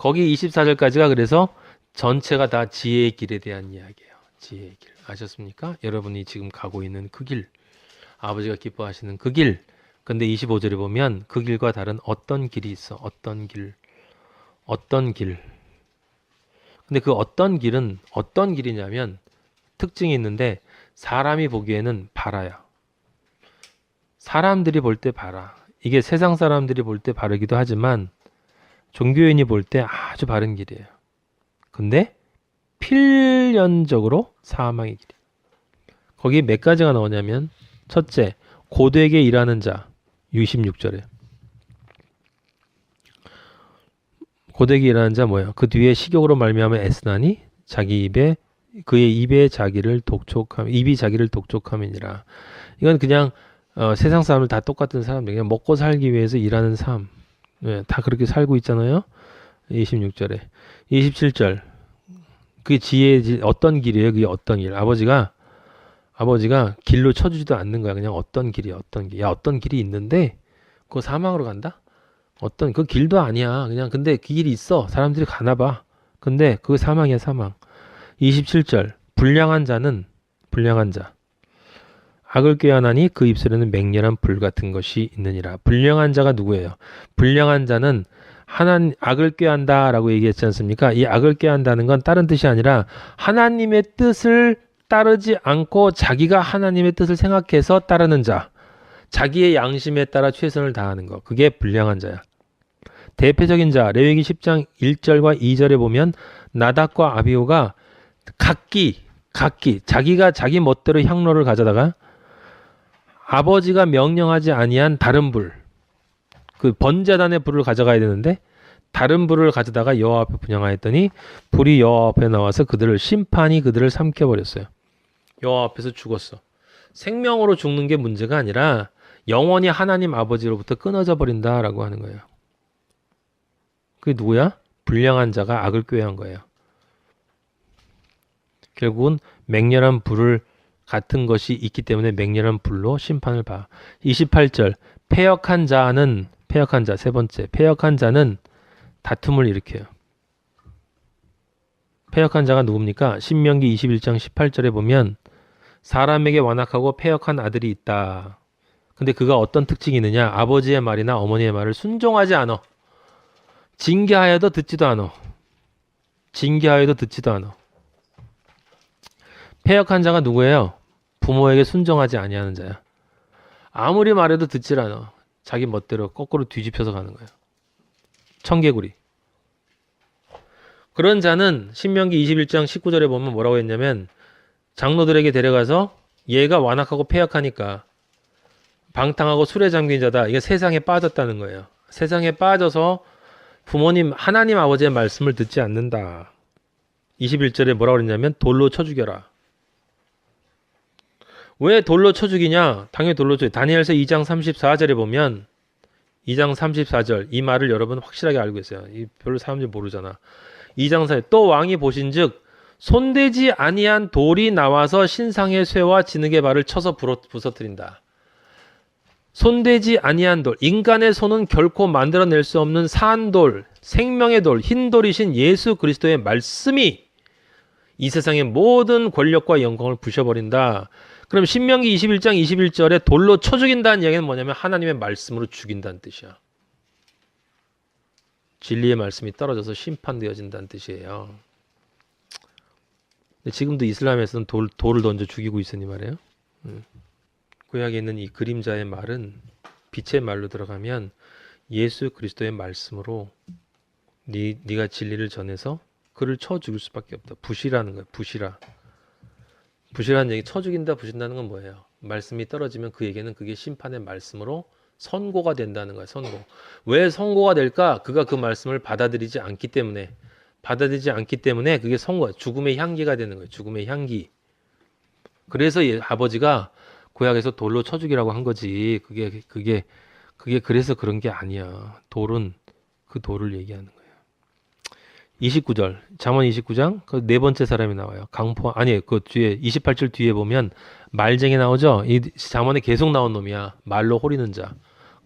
거기 24절까지가 그래서 전체가 다 지혜의 길에 대한 이야기예요. 지혜의 길. 아셨습니까? 여러분이 지금 가고 있는 그 길. 아버지가 기뻐하시는 그 길. 근데 25절에 보면 그 길과 다른 어떤 길이 있어. 어떤 길. 어떤 길. 근데 그 어떤 길은 어떤 길이냐면 특징이 있는데 사람이 보기에는 바라야. 사람들이 볼 때 바라. 이게 세상 사람들이 볼 때 바르기도 하지만 종교인이 볼 때 아주 바른 길이에요. 근데 필연적으로 사망의 길이에요. 거기 몇 가지가 나오냐면 첫째, 고되게 일하는 자. 26절에. 고되게 일하는 자 뭐예요? 그 뒤에 식욕으로 말미암아 애쓰나니 자기 입에 그의 입에 자기를 독촉함 입이 자기를 독촉함이니라. 이건 그냥 세상 사람들 다 똑같은 사람들 그냥 먹고 살기 위해서 일하는 삶. 네, 다 그렇게 살고 있잖아요. 26절에. 27절. 그 지혜의 어떤 길이에요? 그게 어떤 길? 아버지가 길로 쳐주지도 않는 거야. 그냥 어떤 길이야, 어떤 길. 야, 어떤 길이 있는데 그거 사망으로 간다? 어떤 그 길도 아니야. 그냥 근데 그 길이 있어. 사람들이 가나 봐. 근데 그거 사망이야, 사망. 27절. 불량한 자. 악을 꾀하나니 그 입술에는 맹렬한 불 같은 것이 있느니라. 불량한 자가 누구예요? 불량한 자는 악을 꾀한다라고 얘기했지 않습니까? 이 악을 꾀한다는 건 다른 뜻이 아니라 하나님의 뜻을 따르지 않고 자기가 하나님의 뜻을 생각해서 따르는 자. 자기의 양심에 따라 최선을 다하는 거. 그게 불량한 자야. 대표적인 자, 레위기 10장 1절과 2절에 보면 나답과 아비후가 각기 자기가 자기 멋대로 향로를 가져다가 아버지가 명령하지 아니한 다른 불, 그 번제단의 불을 가져가야 되는데 다른 불을 가져다가 여호와 앞에 분향하였더니 불이 여호와 앞에 나와서 심판이 그들을 삼켜버렸어요. 여호와 앞에서 죽었어. 생명으로 죽는 게 문제가 아니라 영원히 하나님 아버지로부터 끊어져 버린다라고 하는 거예요. 그게 누구야? 불량한 자가 악을 꾀한 거예요. 결국은 맹렬한 불을 같은 것이 있기 때문에 맹렬한 불로 심판을 봐. 28절. 패역한 자, 세 번째. 패역한 자는 다툼을 일으켜요. 패역한 자가 누굽니까? 신명기 21장 18절에 보면 사람에게 완악하고 패역한 아들이 있다. 근데 그가 어떤 특징이 있느냐? 아버지의 말이나 어머니의 말을 순종하지 않아. 징계하여도 듣지도 않아. 패역한 자가 누구예요? 부모에게 순종하지 아니하는 자야. 아무리 말해도 듣질 않아. 자기 멋대로 거꾸로 뒤집혀서 가는 거예요. 청개구리. 그런 자는 신명기 21장 19절에 보면 뭐라고 했냐면 장로들에게 데려가서 얘가 완악하고 패역하니까 방탕하고 술에 잠긴 자다. 이게 세상에 빠졌다는 거예요. 세상에 빠져서 부모님 하나님 아버지의 말씀을 듣지 않는다. 21절에 뭐라고 그랬냐면 돌로 쳐 죽여라. 왜 돌로 쳐 죽이냐? 당연히 돌로 쳐. 다니엘서 2장 34절에 보면 2장 34절 이 말을 여러분 확실하게 알고 있어요. 별로 사람들이 모르잖아. 2장 4절 또 왕이 보신즉 손대지 아니한 돌이 나와서 신상의 쇠와 진흙의 발을 쳐서 부서뜨린다. 손대지 아니한 돌, 인간의 손은 결코 만들어낼 수 없는 산돌, 생명의 돌, 흰돌이신 예수 그리스도의 말씀이 이 세상의 모든 권력과 영광을 부셔버린다. 그럼 신명기 21장 21절에 돌로 쳐 죽인다는 이야기는 뭐냐면 하나님의 말씀으로 죽인다는 뜻이야. 진리의 말씀이 떨어져서 심판되어진다는 뜻이에요. 근데 지금도 이슬람에서는 돌을 던져 죽이고 있으니 말이에요. 구약에 있는 이 그림자의 말은 빛의 말로 들어가면 예수 그리스도의 말씀으로 네가 진리를 전해서 그를 쳐 죽일 수밖에 없다. 부시라는 거예요. 부시라는 얘기, 쳐 죽인다, 부신다는 건 뭐예요? 말씀이 떨어지면 그에게는 그게 심판의 말씀으로 선고가 된다는 거예요. 선고. 왜 선고가 될까? 그가 그 말씀을 받아들이지 않기 때문에 그게 선고예요. 죽음의 향기가 되는 거예요. 죽음의 향기. 그래서 아버지가 구약에서 돌로 쳐 죽이라고 한 거지. 그게 그래서 그런 게 아니야. 돌은 그 돌을 얘기하는 거예요. 29절. 잠언 29장 그 네 번째 사람이 나와요. 그 뒤에 28절 뒤에 보면 말쟁이 나오죠. 이 잠언에 계속 나온 놈이야. 말로 호리는 자.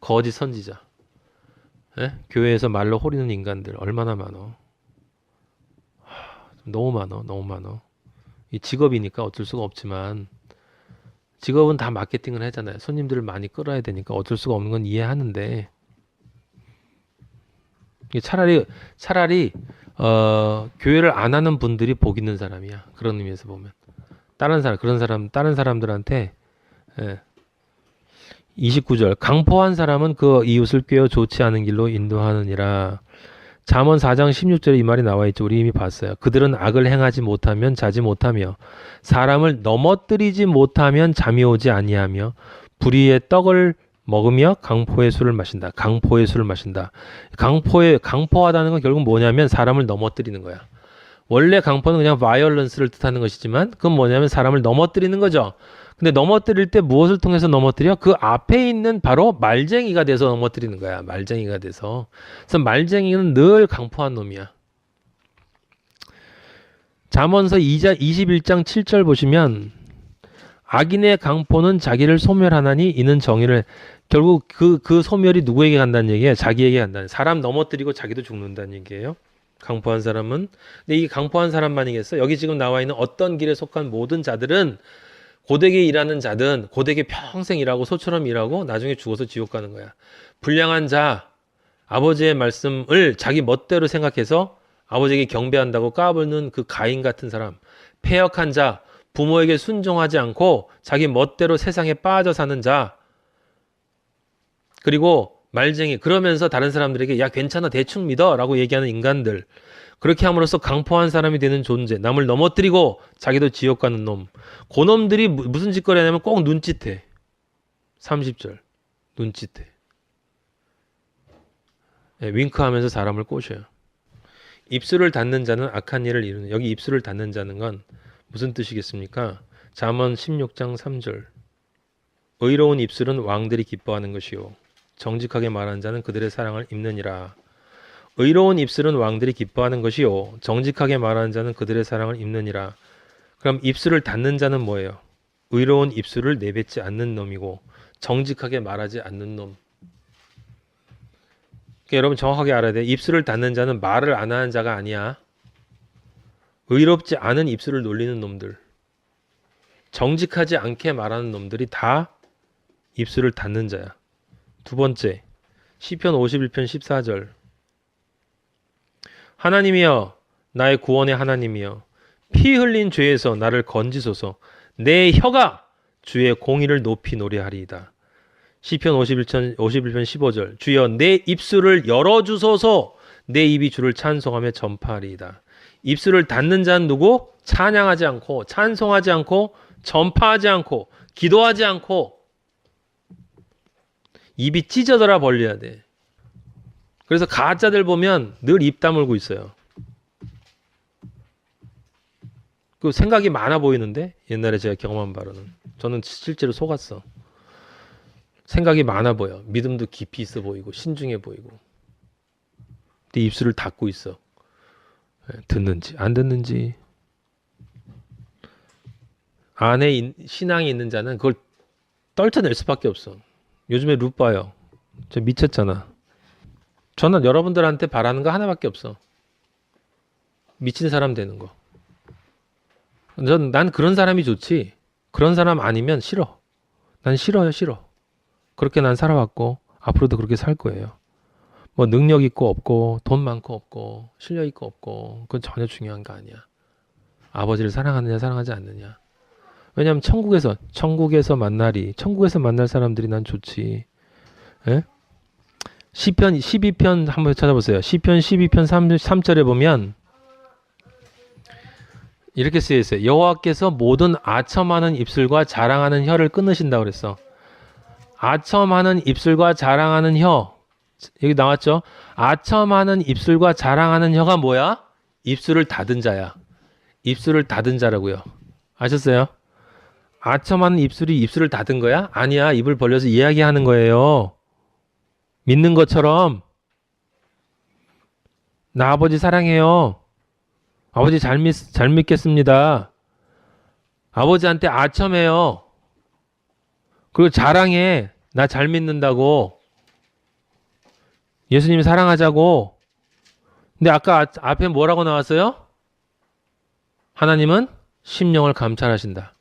거짓 선지자. 예? 교회에서 말로 호리는 인간들 얼마나 많어. 너무 많어, 너무 많어. 이 직업이니까 어쩔 수가 없지만 직업은 다 마케팅을 하잖아요. 손님들을 많이 끌어야 되니까 어쩔 수가 없는 건 이해하는데 이게 차라리 교회를 안 하는 분들이 복 있는 사람이야. 그런 의미에서 보면 다른 사람들한테 예. 29절 강포한 사람은 그 이웃을 꾀어 좋지 않은 길로 인도하느니라. 잠언 4장 16절에 이 말이 나와 있죠. 우리 이미 봤어요. 그들은 악을 행하지 못하면 자지 못하며 사람을 넘어뜨리지 못하면 잠이 오지 아니하며 불의의 떡을 먹으며 강포의 술을 마신다. 강포의 술을 마신다. 강포하다는 건 결국 뭐냐면 사람을 넘어뜨리는 거야. 원래 강포는 그냥 바이올런스를 뜻하는 것이지만 그건 뭐냐면 사람을 넘어뜨리는 거죠. 근데 넘어뜨릴 때 무엇을 통해서 넘어뜨려? 그 앞에 있는 바로 말쟁이가 돼서 넘어뜨리는 거야. 말쟁이가 돼서. 그래서 말쟁이는 늘 강포한 놈이야. 잠언서 21장 7절 보시면 악인의 강포는 자기를 소멸하나니 이는 정의를 결국 그 소멸이 누구에게 간다는 얘기예요? 자기에게 간다는. 사람 넘어뜨리고 자기도 죽는다는 얘기예요. 강포한 사람은. 근데 이 강포한 사람만이겠어? 여기 지금 나와 있는 어떤 길에 속한 모든 자들은 고되게 일하는 자든 고되게 평생 일하고 소처럼 일하고 나중에 죽어서 지옥 가는 거야. 불량한 자, 아버지의 말씀을 자기 멋대로 생각해서 아버지에게 경배한다고 까불는 그 가인 같은 사람, 패역한 자, 부모에게 순종하지 않고 자기 멋대로 세상에 빠져 사는 자, 그리고 말쟁이, 그러면서 다른 사람들에게 야 괜찮아 대충 믿어 라고 얘기하는 인간들, 그렇게 함으로써 강포한 사람이 되는 존재, 남을 넘어뜨리고 자기도 지옥 가는 놈, 그놈들이 무슨 짓거리 하냐면 꼭 눈짓해. 30절 눈짓해. 예, 윙크하면서 사람을 꼬셔요. 입술을 닫는 자는 악한 일을 이루는. 여기 입술을 닫는 자는 건 무슨 뜻이겠습니까? 잠언 16장 3절 의로운 입술은 왕들이 기뻐하는 것이요 정직하게 말하는 자는 그들의 사랑을 입느니라. 의로운 입술은 왕들이 기뻐하는 것이요 정직하게 말하는 자는 그들의 사랑을 입느니라. 그럼 입술을 닫는 자는 뭐예요? 의로운 입술을 내뱉지 않는 놈이고 정직하게 말하지 않는 놈. 그러니까 여러분 정확하게 알아야 돼. 입술을 닫는 자는 말을 안 하는 자가 아니야. 의롭지 않은 입술을 놀리는 놈들, 정직하지 않게 말하는 놈들이 다 입술을 닫는 자야. 두 번째, 시편 51편 14절 하나님이여 나의 구원의 하나님이여 피 흘린 죄에서 나를 건지소서. 내 혀가 주의 공의를 높이 노래하리이다. 시편 51편 15절 주여 내 입술을 열어주소서. 내 입이 주를 찬송하며 전파하리이다. 입술을 닫는 자는 누구? 찬양하지 않고 찬송하지 않고 전파하지 않고 기도하지 않고 입이 찢어져라 벌려야 돼. 그래서 가짜들 보면 늘 입 다물고 있어요. 그 생각이 많아 보이는데 옛날에 제가 경험한 바로는 저는 실제로 속았어. 생각이 많아 보여. 믿음도 깊이 있어 보이고 신중해 보이고. 근데 입술을 닫고 있어. 듣는지 안 듣는지. 안에 신앙이 있는 자는 그걸 떨쳐낼 수밖에 없어. 요즘에 룻 봐요. 저 미쳤잖아. 저는 여러분들한테 바라는 거 하나밖에 없어. 미친 사람 되는 거. 난 그런 사람이 좋지. 그런 사람 아니면 싫어. 난 싫어요, 싫어. 그렇게 난 살아왔고 앞으로도 그렇게 살 거예요. 뭐 능력 있고 없고 돈 많고 없고 실력 있고 없고 그건 전혀 중요한 거 아니야. 아버지를 사랑하느냐 사랑하지 않느냐. 왜냐하면 천국에서 만날 사람들이 난 좋지. 예? 시편 12편 한번 찾아보세요. 시편 12편 3절에 보면 이렇게 쓰여 있어요. 여호와께서 모든 아첨하는 입술과 자랑하는 혀를 끊으신다고 그랬어. 아첨하는 입술과 자랑하는 혀. 여기 나왔죠? 아첨하는 입술과 자랑하는 혀가 뭐야? 입술을 닫은 자야. 입술을 닫은 자라고요. 아셨어요? 아첨하는 입술이 입술을 닫은 거야? 아니야. 입을 벌려서 이야기하는 거예요. 믿는 것처럼 나 아버지 사랑해요. 아버지 잘 믿겠습니다. 아버지한테 아첨해요. 그리고 자랑해. 나 잘 믿는다고. 예수님 사랑하자고. 근데 아까 앞에 뭐라고 나왔어요? 하나님은 심령을 감찰하신다.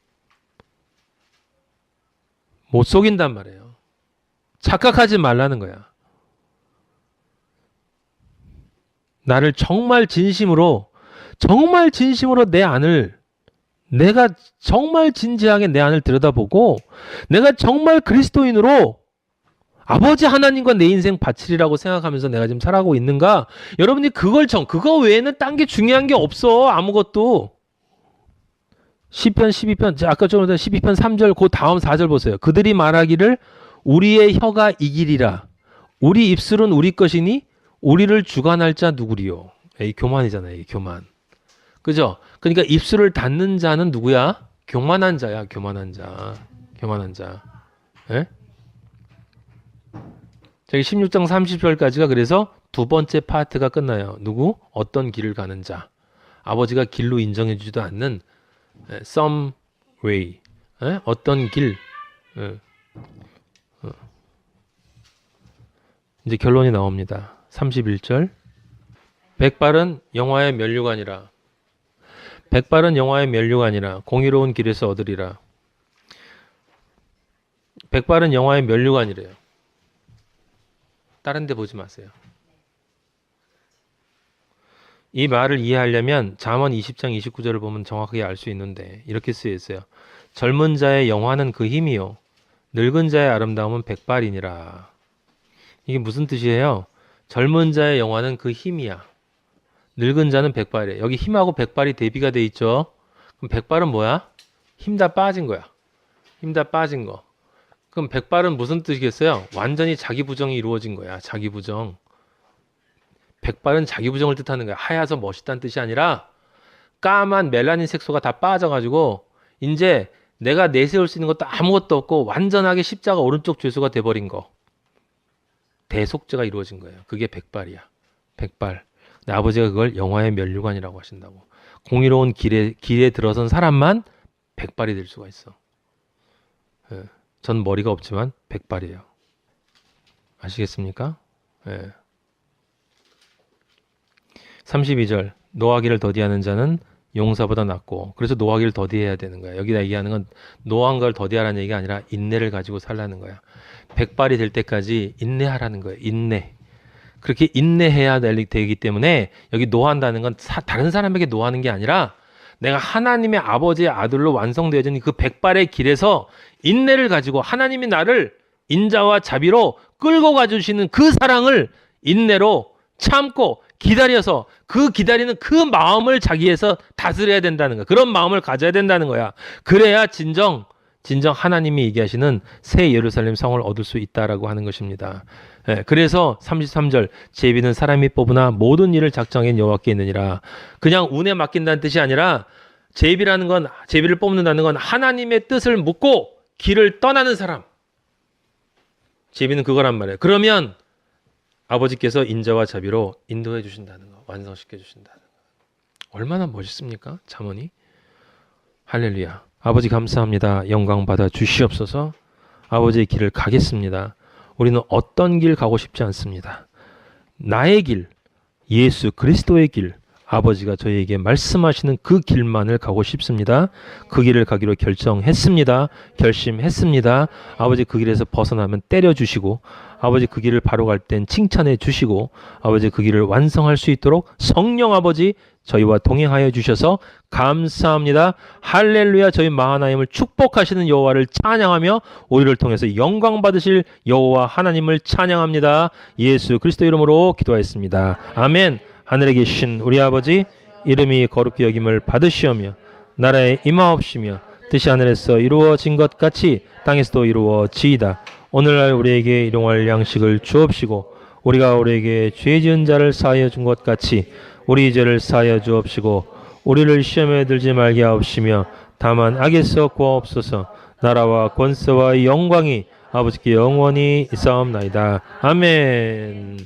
못 속인단 말이에요. 착각하지 말라는 거야. 나를 정말 진심으로 내가 정말 진지하게 내 안을 들여다보고 내가 정말 그리스도인으로 아버지 하나님과 내 인생 바치리라고 생각하면서 내가 지금 살아가고 있는가? 여러분이 그거 외에는 딴 게 중요한 게 없어. 아무것도. 시편 12편, 아까 좀 전에 12편 3절, 그 다음 4절 보세요. 그들이 말하기를 우리의 혀가 이기리라. 우리 입술은 우리 것이니 우리를 주관할 자 누구리요? 이 교만이잖아요. 이 교만. 그죠? 그러니까 입술을 닫는 자는 누구야? 교만한 자야. 교만한 자. 예? 저기 16장 30절까지가 그래서 두 번째 파트가 끝나요. 누구? 어떤 길을 가는 자. 아버지가 길로 인정해 주지도 않는 some way. 어떤 길. 이제 결론이 나옵니다. 31절. 백발은 영화의 면류관이라. 백발은 영화의 면류관이라. 공의로운 길에서 얻으리라. 백발은 영화의 면류관이래요. 다른 데 보지 마세요. 이 말을 이해하려면 잠언 20장 29절을 보면 정확하게 알 수 있는데 이렇게 쓰여 있어요. 젊은 자의 영화는 그 힘이요 늙은 자의 아름다움은 백발이니라. 이게 무슨 뜻이에요? 젊은 자의 영화는 그 힘이야. 늙은 자는 백발이에요. 여기 힘하고 백발이 대비가 돼 있죠. 그럼 백발은 뭐야? 힘 다 빠진 거야. 힘 다 빠진 거. 그럼 백발은 무슨 뜻이겠어요? 완전히 자기 부정이 이루어진 거야. 자기 부정. 백발은 자기 부정을 뜻하는 거야. 하얘서 멋있다는 뜻이 아니라 까만 멜라닌 색소가 다 빠져가지고 이제 내가 내세울 수 있는 것도 아무것도 없고 완전하게 십자가 오른쪽 죄수가 돼버린 거. 대속죄가 이루어진 거예요. 그게 백발이야. 백발. 근데 아버지가 그걸 영화의 면류관이라고 하신다고. 공의로운 길에 들어선 사람만 백발이 될 수가 있어. 예. 전 머리가 없지만 백발이에요. 아시겠습니까? 예. 32절. 노하기를 더디하는 자는 용사보다 낫고. 그래서 노하기를 더디해야 되는 거야. 여기다 얘기하는 건 노한 걸 더디하라는 얘기가 아니라 인내를 가지고 살라는 거야. 백발이 될 때까지 인내하라는 거예요. 인내. 그렇게 인내해야 되기 때문에 여기 노한다는 건 다른 사람에게 노하는 게 아니라 내가 하나님의 아버지의 아들로 완성되어진 그 백발의 길에서 인내를 가지고 하나님이 나를 인자와 자비로 끌고 가주시는 그 사랑을 인내로 참고 기다려서 그 기다리는 그 마음을 자기에서 다스려야 된다는 거야. 그런 마음을 가져야 된다는 거야. 그래야 진정 하나님이 얘기하시는 새 예루살렘 성을 얻을 수 있다라고 하는 것입니다. 그래서 33절 제비는 사람이 뽑으나 모든 일을 작정한 여호와께 있느니라. 그냥 운에 맡긴다는 뜻이 아니라 제비를 뽑는다는 건 하나님의 뜻을 묻고 길을 떠나는 사람. 제비는 그거란 말이에요. 그러면 아버지께서 인자와 자비로 인도해 주신다는 거, 완성시켜 주신다는 거. 얼마나 멋있습니까? 잠언이. 할렐루야. 아버지 감사합니다. 영광 받아 주시옵소서. 아버지의 길을 가겠습니다. 우리는 어떤 길 가고 싶지 않습니다. 나의 길, 예수 그리스도의 길, 아버지가 저희에게 말씀하시는 그 길만을 가고 싶습니다. 그 길을 가기로 결심했습니다. 아버지 그 길에서 벗어나면 때려주시고 아버지 그 길을 바로 갈 땐 칭찬해 주시고 아버지 그 길을 완성할 수 있도록 성령 아버지 저희와 동행하여 주셔서 감사합니다. 할렐루야. 저희 마하나임을 축복하시는 여호와를 찬양하며 우리를 통해서 영광 받으실 여호와 하나님을 찬양합니다. 예수 그리스도 이름으로 기도하였습니다. 아멘. 하늘에 계신 우리 아버지 이름이 거룩히 여김을 받으시오며 나라에 임하옵시며 뜻이 하늘에서 이루어진 것 같이 땅에서도 이루어지이다. 오늘날 우리에게 일용할 양식을 주옵시고 우리가 우리에게 죄 지은 자를 사하여 준 것 같이 우리 죄를 사하여 주옵시고 우리를 시험에 들지 말게 하옵시며 다만 악에서 구하옵소서. 나라와 권세와 영광이 아버지께 영원히 있사옵나이다. 아멘.